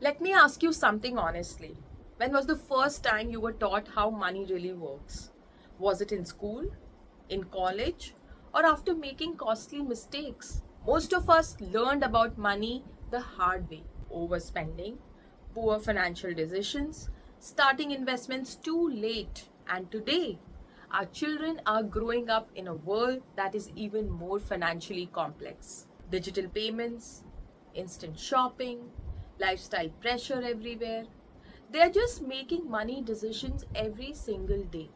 Let me ask you something honestly. When was the first time you were taught how money really works? Was it in school, in college, or after making costly mistakes? Most of us learned about money the hard way: overspending, poor financial decisions, starting investments too late, and today our children are growing up in a world that is even more financially complex. Digital payments, instant shopping, lifestyle pressure everywhere. They are just making money decisions every single day.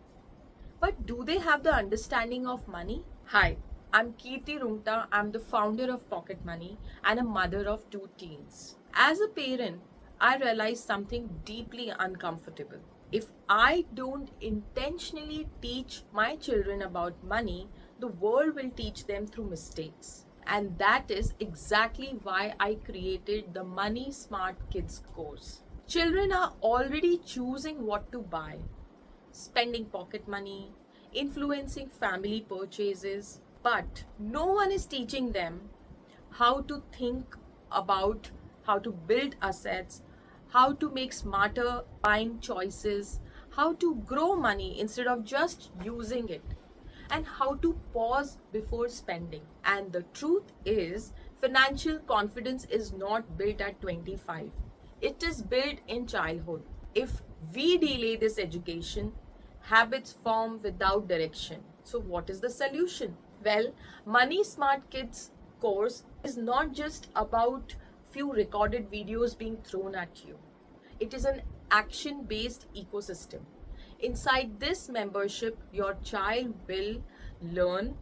But do they have the understanding of money? Hi, I'm Kirti Rungta. I'm the founder of Pocket Money and a mother of two teens. As a parent, I realized something deeply uncomfortable. If I don't intentionally teach my children about money, the world will teach them through mistakes. And that is exactly why I created the Money Smart Kids course. Children are already choosing what to buy, spending pocket money, influencing family purchases, but no one is teaching them how to think about how to build assets, how to make smarter buying choices, how to grow money instead of just using it, and how to pause before spending. And the truth is, financial confidence is not built at 25, it is built in childhood. If we delay this education, habits form without direction. So, what is the solution? Well, Money Smart Kids course is not just about few recorded videos being thrown at you. It is an action based ecosystem. Inside this membership, your child will learn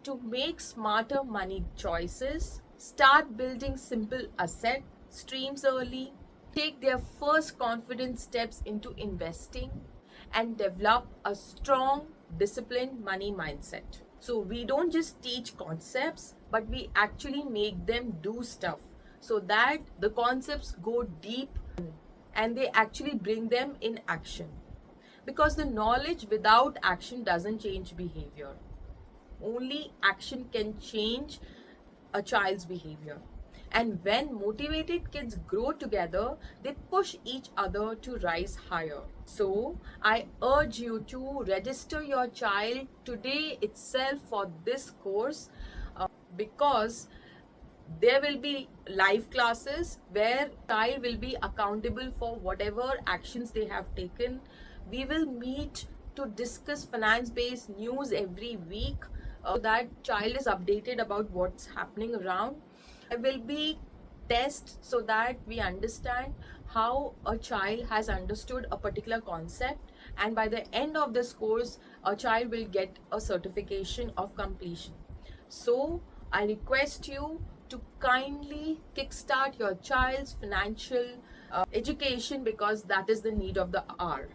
to make smarter money choices, start building simple asset streams early, take their first confident steps into investing, and develop a strong, disciplined money mindset. So, we don't just teach concepts, but we actually make them do stuff so that the concepts go deep and they actually bring them in action. Because the knowledge without action doesn't change behavior. Only action can change a child's behavior. And when motivated kids grow together, they push each other to rise higher. So, I urge you to register your child today itself for this course because there will be live classes where child will be accountable for whatever actions they have taken. We will meet to discuss finance based news every week so that child is updated about what's happening around. There will be tests so that we understand how a child has understood a particular concept, and by the end of this course a child will get a certification of completion. So, I request you to kindly kickstart your child's financial education because that is the need of the hour.